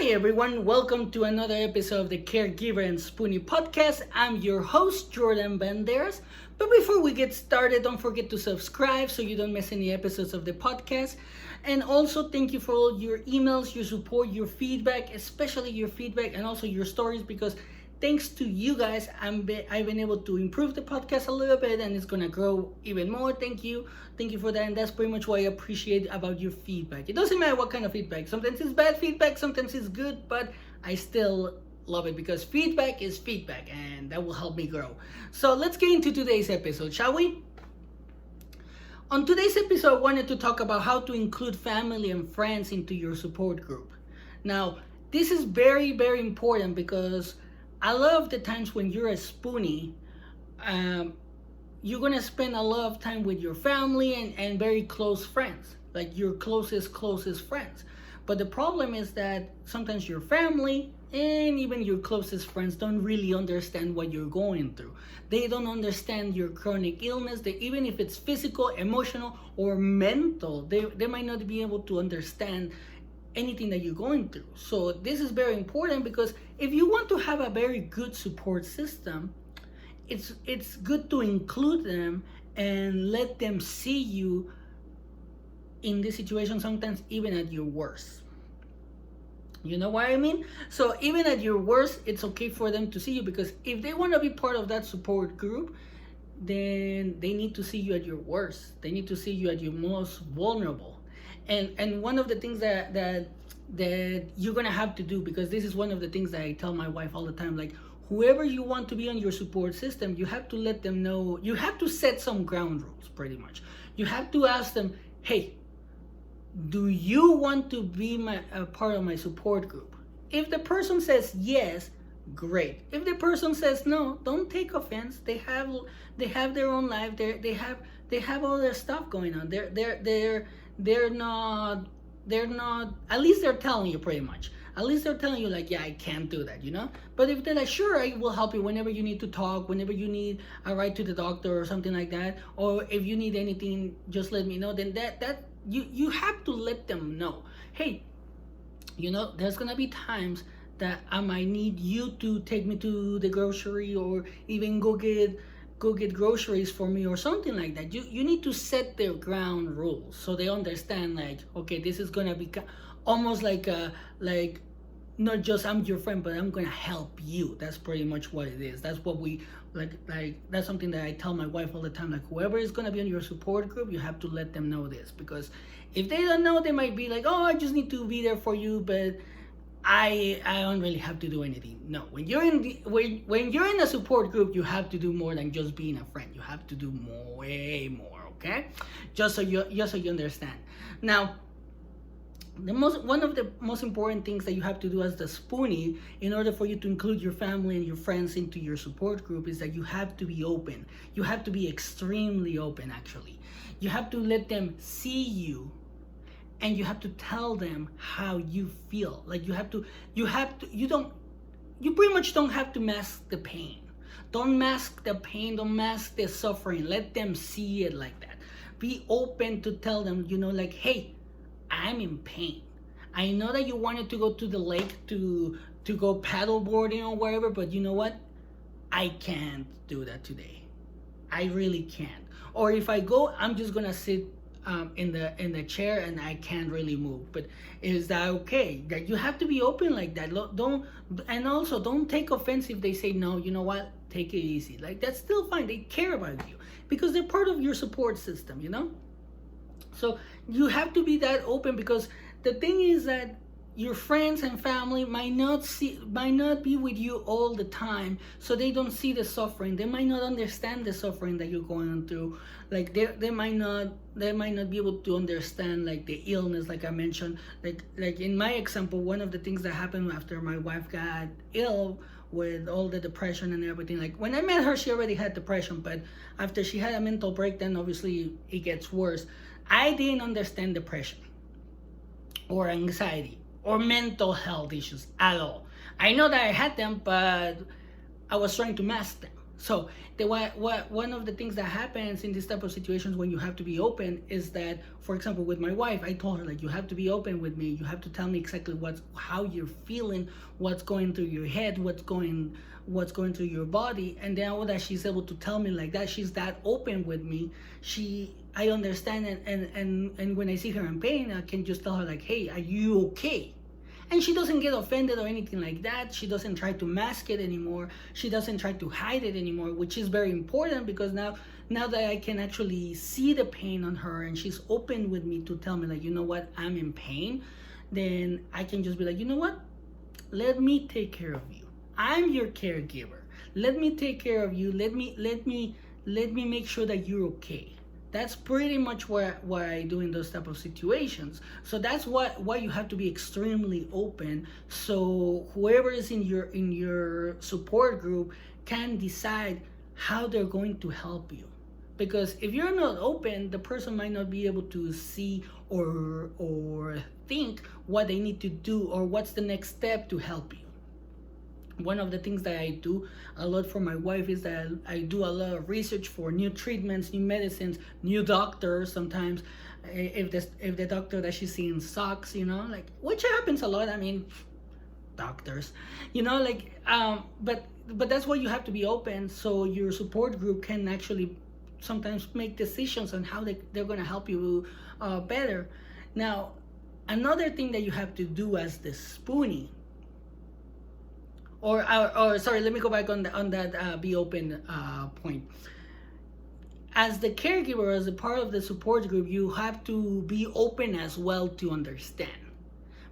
Hi everyone, welcome to another episode of the Caregiver and Spoonie podcast. I'm your host, Jordan Banderas. But before we get started, don't forget to subscribe so you don't miss any episodes of the podcast. And also thank you for all your emails, your support, your feedback, especially your feedback and also your stories, because thanks to you guys, I've been able to improve the podcast a little bit, and it's gonna grow even more. Thank you for that, and that's pretty much what I appreciate about your feedback. It doesn't matter what kind of feedback. Sometimes it's bad feedback, sometimes it's good, but I still love it because feedback is feedback, and that will help me grow. So let's get into today's episode, shall we? On today's episode, I wanted to talk about how to include family and friends into your support group. Now, this is very, very important because a lot of the times when you're a Spoonie, you're gonna spend a lot of time with your family and very close friends, like your closest friends. But the problem is that sometimes your family and even your closest friends don't really understand what you're going through. They don't understand your chronic illness. Even if it's physical, emotional, or mental, they might not be able to understand anything that you're going through. So this is very important because if you want to have a very good support system, it's good to include them and let them see you in this situation, sometimes even at your worst. You know what I mean? So even at your worst, it's okay for them to see you, because if they want to be part of that support group, then they need to see you at your worst. They need to see you at your most vulnerable. And one of the things that you're gonna have to do, because this is one of the things that I tell my wife all the time, like, whoever you want to be on your support system, you have to let them know. You have to set some ground rules, pretty much. You have to ask them, hey, do you want to be a part of my support group? If the person says yes, great. If the person says no, don't take offense. They have their own life. They have all their stuff going on. They're not, at least they're telling you, pretty much. At least they're telling you, like, yeah, I can't do that, you know? But if they're like, sure, I will help you whenever you need to talk, whenever you need a ride to the doctor or something like that, or if you need anything, just let me know, then that you have to let them know, hey, you know, there's gonna be times that I might need you to take me to the grocery, or even go get groceries for me, or something like that. You need to set their ground rules so they understand, like, okay, this is gonna be almost like not just I'm your friend, but I'm gonna help you. That's pretty much what it is. That's what we like that's something that I tell my wife all the time, like, whoever is gonna be on your support group, you have to let them know this, because if they don't know, they might be like, oh, I just need to be there for you, but I don't really have to do anything. No, when you're in a support group, you have to do more than just being a friend. You have to do way more, okay? Just so you understand. Now, one of the most important things that you have to do as the Spoonie, in order for you to include your family and your friends into your support group, is that you have to be open. You have to be extremely open, actually. You have to let them see you, and you have to tell them how you feel. Like, you pretty much don't have to mask the pain. Don't mask the pain, don't mask the suffering. Let them see it like that. Be open to tell them, you know, like, hey, I'm in pain. I know that you wanted to go to the lake to go paddleboarding or wherever, but you know what? I can't do that today. I really can't. Or if I go, I'm just gonna sit in the chair and I can't really move. But is that okay? That you have to be open like that. Don't take offense if they say no. You know what? Take it easy. Like, that's still fine. They care about you because they're part of your support system, you know? So you have to be that open, because the thing is that your friends and family might not be with you all the time, so they don't see the suffering. They might not understand the suffering that you're going through. Like, they might not be able to understand, like, the illness, like I mentioned. Like in my example, one of the things that happened after my wife got ill with all the depression and everything, like, when I met her, she already had depression, but after she had a mental breakdown, obviously it gets worse. I didn't understand depression or anxiety or mental health issues at all. I know that I had them, but I was trying to mask them. So one of the things that happens in this type of situations when you have to be open is that, for example, with my wife, I told her, like, you have to be open with me. You have to tell me exactly how you're feeling, what's going through your head, what's going through your body. And then all that she's able to tell me like that, she's that open with me. I understand, and when I see her in pain, I can just tell her, like, hey, are you okay? And she doesn't get offended or anything like that. She doesn't try to mask it anymore. She doesn't try to hide it anymore, which is very important, because now that I can actually see the pain on her and she's open with me to tell me, like, you know what, I'm in pain, then I can just be like, you know what, let me take care of you. I'm your caregiver. Let me take care of you. Let me make sure that you're okay. That's pretty much what I do in those type of situations. So that's why you have to be extremely open, so whoever is in your support group can decide how they're going to help you. Because if you're not open, the person might not be able to see or think what they need to do or what's the next step to help you. One of the things that I do a lot for my wife is that I do a lot of research for new treatments, new medicines, new doctors. Sometimes if the doctor that she's seeing sucks, like, which happens a lot. I mean, doctors, but that's why you have to be open, so your support group can actually sometimes make decisions on how they're going to help you better. Now, another thing that you have to do as the Spoonie, or sorry, let me go back on that be open point. As the caregiver, as a part of the support group, you have to be open as well to understand.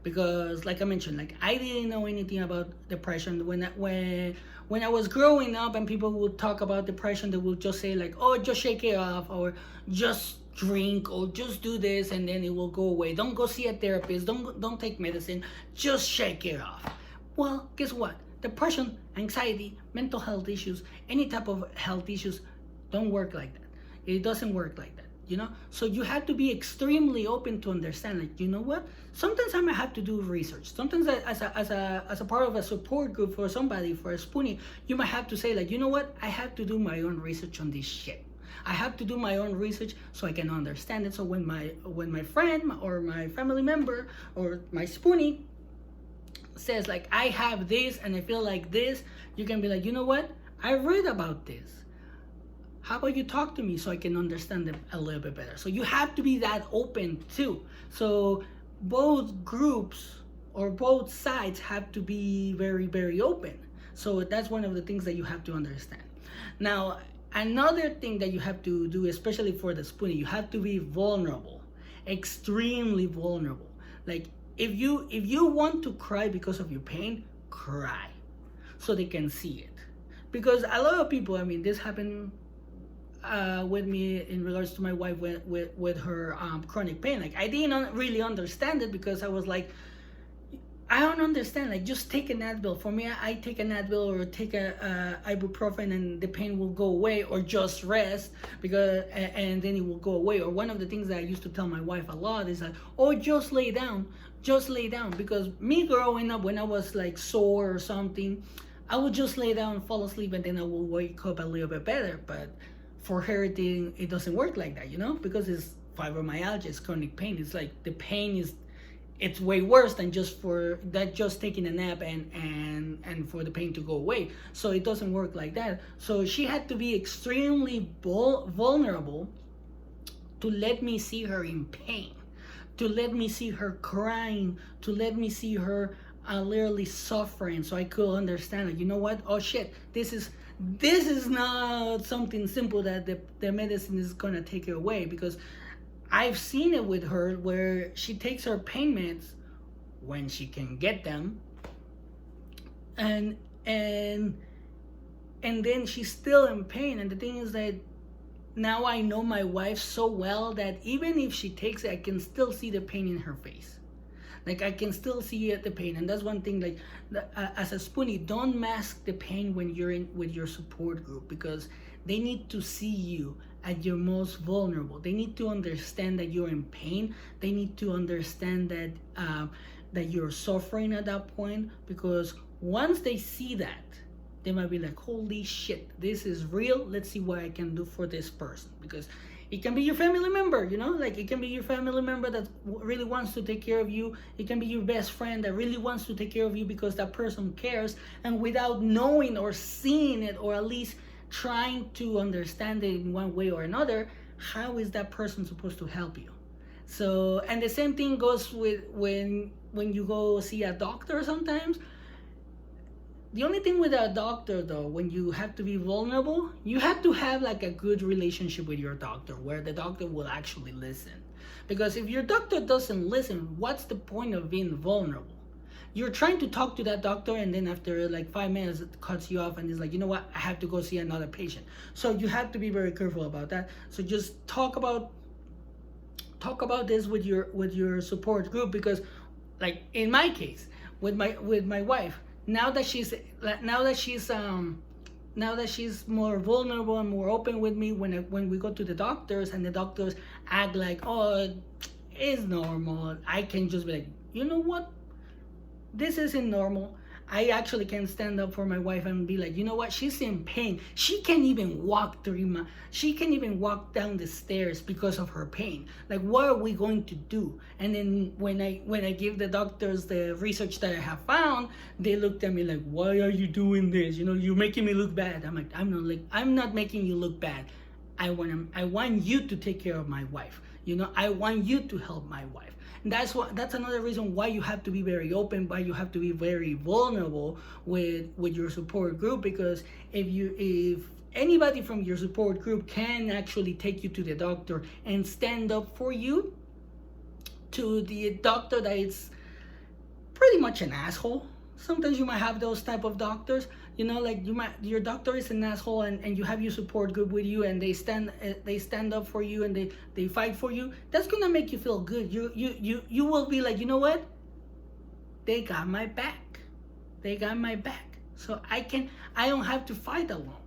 Because, like I mentioned, like, I didn't know anything about depression. When I was growing up and people would talk about depression, they would just say, like, oh, just shake it off, or just drink, or just do this and then it will go away. Don't go see a therapist. Don't take medicine. Just shake it off. Well, guess what? Depression, anxiety, mental health issues, any type of health issues don't work like that. It doesn't work like that, So you have to be extremely open to understand, like, you know what? Sometimes I might have to do research. Sometimes as a part of a support group for somebody, for a Spoonie, you might have to say, like, you know what? I have to do my own research on this shit. I have to do my own research so I can understand it. So when my friend or my family member or my Spoonie says, like, I have this and I feel like this, you can be like, you know what? I read about this. How about you talk to me so I can understand them a little bit better? So you have to be that open too. So both groups or both sides have to be very, very open. So that's one of the things that you have to understand. Now, another thing that you have to do, especially for the Spoonie, you have to be vulnerable, extremely vulnerable. Like, if you want to cry because of your pain, cry, so they can see it. Because a lot of people, I mean, this happened with me in regards to my wife with her chronic pain. Like, I didn't really understand it, because I was like, I don't understand. Like, just take an Advil. For me, I take an Advil or take a ibuprofen and the pain will go away, or just rest and then it will go away. Or one of the things that I used to tell my wife a lot is like, oh, just lay down. Because me growing up, when I was like sore or something, I would just lay down, fall asleep, and then I will wake up a little bit better. But for her, it doesn't work like that, because it's fibromyalgia, it's chronic pain. It's like the pain it's way worse than just taking a nap and for the pain to go away. So it doesn't work like that. So she had to be extremely vulnerable to let me see her in pain, to let me see her crying, to let me see her literally suffering, so I could understand, like, you know what? Oh shit, this is not something simple that the medicine is gonna take it away. Because I've seen it with her where she takes her pain meds when she can get them, and then she's still in pain. And the thing is that now I know my wife so well that even if she takes it, I can still see the pain in her face. Like, I can still see the pain. And that's one thing, like, as a Spoonie, don't mask the pain when you're in with your support group, because they need to see you at your most vulnerable. They need to understand that you're in pain. They need to understand that you're suffering at that point, because once they see that, they might be like, holy shit, this is real. Let's see what I can do for this person. Because it can be your family member, you know, like it can be your family member that really wants to take care of you. It can be your best friend that really wants to take care of you because that person cares, and without knowing or seeing it, or at least trying to understand it in one way or another, how is that person supposed to help you? So, and the same thing goes with when you go see a doctor sometimes. The only thing with a doctor, though, when you have to be vulnerable, you have to have like a good relationship with your doctor where the doctor will actually listen. Because if your doctor doesn't listen, what's the point of being vulnerable? You're trying to talk to that doctor, and then after like 5 minutes, it cuts you off and is like, you know what, I have to go see another patient. So you have to be very careful about that. So just talk about this with your support group, because like in my case with my wife, now that she's more vulnerable and more open with me, when we go to the doctors and the doctors act like, oh, it's normal, I can just be like, you know what, this isn't normal. I actually can stand up for my wife and be like, you know what, she's in pain. She can't even walk down the stairs because of her pain. Like, what are we going to do? And then when I give the doctors the research that I have found, they looked at me like, why are you doing this? You know, you're making me look bad. I'm like, I'm not making you look bad. I want you to take care of my wife. You know, I want you to help my wife. That's another reason why you have to be very open, why you have to be very vulnerable with your support group. Because if anybody from your support group can actually take you to the doctor and stand up for you, to the doctor that is pretty much an asshole. Sometimes you might have those type of doctors, you know, like your doctor is an asshole, and you have your support group with you, and they stand up for you, and they fight for you. That's gonna make you feel good. You will be like, you know what, they got my back, so I don't have to fight alone.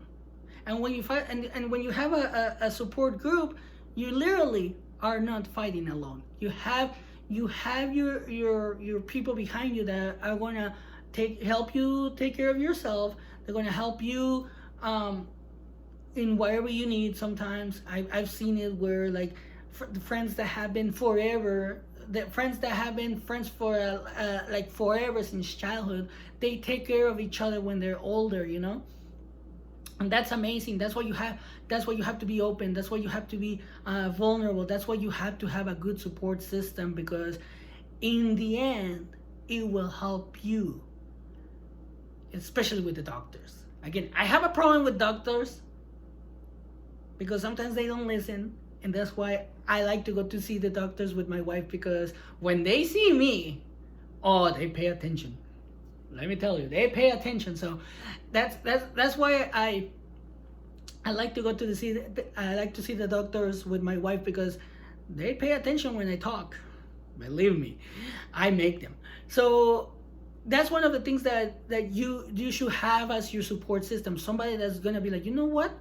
And when you fight, and when you have a support group, you literally are not fighting alone. You have your people behind you that are gonna help you take care of yourself. They're gonna help you in whatever you need. Sometimes I've seen it where like the friends that have been forever, the friends that have been friends for like forever since childhood, they take care of each other when they're older, you know. And that's amazing. That's why you have to be open. That's why you have to be vulnerable. That's why you have to have a good support system, because in the end, it will help you, especially with the doctors. Again, I have a problem with doctors because sometimes they don't listen. And that's why I like to go to see the doctors with my wife, because when they see me, oh, they pay attention. Let me tell you, they pay attention. So that's why I like to go to I like to see the doctors with my wife, because they pay attention when I talk. Believe me, I make them. So that's one of the things that you should have as your support system. Somebody that's gonna be like, you know what,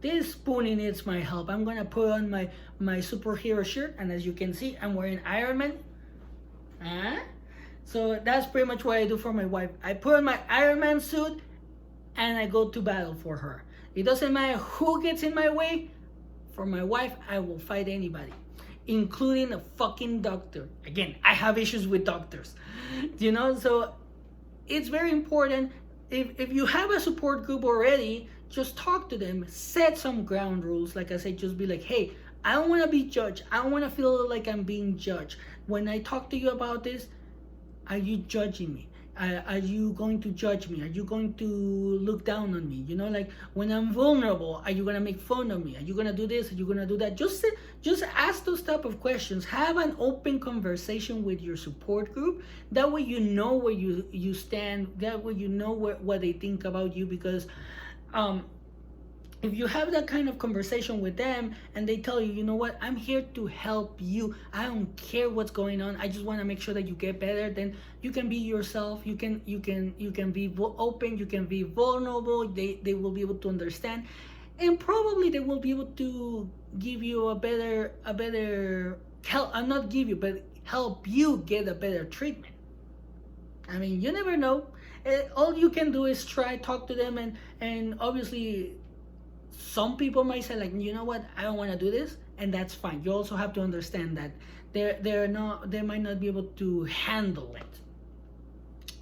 this Spoonie needs my help. I'm gonna put on my superhero shirt, and as you can see, I'm wearing Iron Man. So that's pretty much what I do for my wife. I put on my Iron Man suit and I go to battle for her. It doesn't matter who gets in my way. For my wife, I will fight anybody, including a fucking doctor. Again, I have issues with doctors, you know. So it's very important. If you have a support group already, just talk to them. Set some ground rules. Like I said, just be like, hey, I don't want to be judged. I don't want to feel like I'm being judged. When I talk to you about this, are you judging me? Are you going to judge me? Are you going to look down on me? You know, like when I'm vulnerable, are you going to make fun of me? Are you going to do this? Are you going to do that? Just ask those type of questions. Have an open conversation with your support group. That way you know where you stand. That way you know what they think about you. Because if you have that kind of conversation with them and they tell you, you know what, I'm here to help you, I don't care what's going on, I just want to make sure that you get better, then you can be yourself. You can be open, you can be vulnerable. They will be able to understand, and probably they will be able to give you a better help. Not give you, but help you get a better treatment. I mean, you never know. All you can do is try talk to them, and obviously some people might say like, you know what, I don't want to do this, and that's fine. You also have to understand that they might not be able to handle it.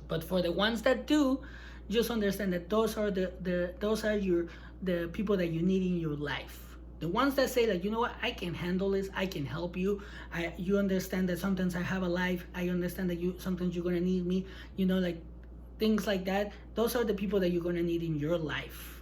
But for the ones that do, just understand that those are the people that you need in your life. The ones that say that, you know what, I can handle this, I can help you. You understand that sometimes I have a life. I understand that sometimes you're gonna need me. Like things like that. Those are the people that you're gonna need in your life.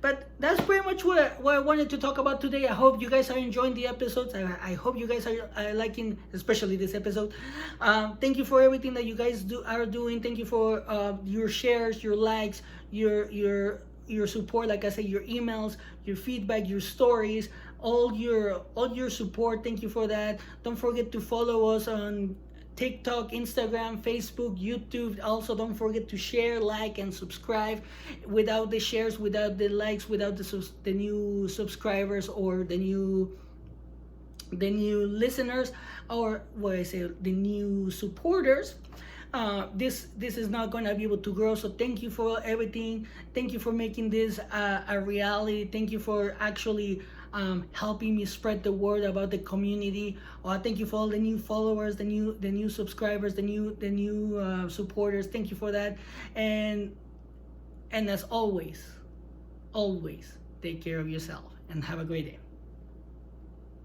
But that's pretty much what I wanted to talk about today. I hope you guys are enjoying the episodes. I hope you guys are liking, especially this episode. Thank you for everything that you guys are doing. Thank you for your shares, your likes, your support. Like I said, your emails, your feedback, your stories, all your support. Thank you for that. Don't forget to follow us on TikTok, Instagram, Facebook, YouTube. Also, don't forget to share, like, and subscribe. Without the shares, without the likes, without the new subscribers or the new listeners, or what I say, the new supporters, this is not going to be able to grow. So thank you for everything. Thank you for making this a reality. Thank you for actually helping me spread the word about the community. Thank you for all the new followers, the new subscribers, the new supporters. Thank you for that. And as always, take care of yourself and have a great day.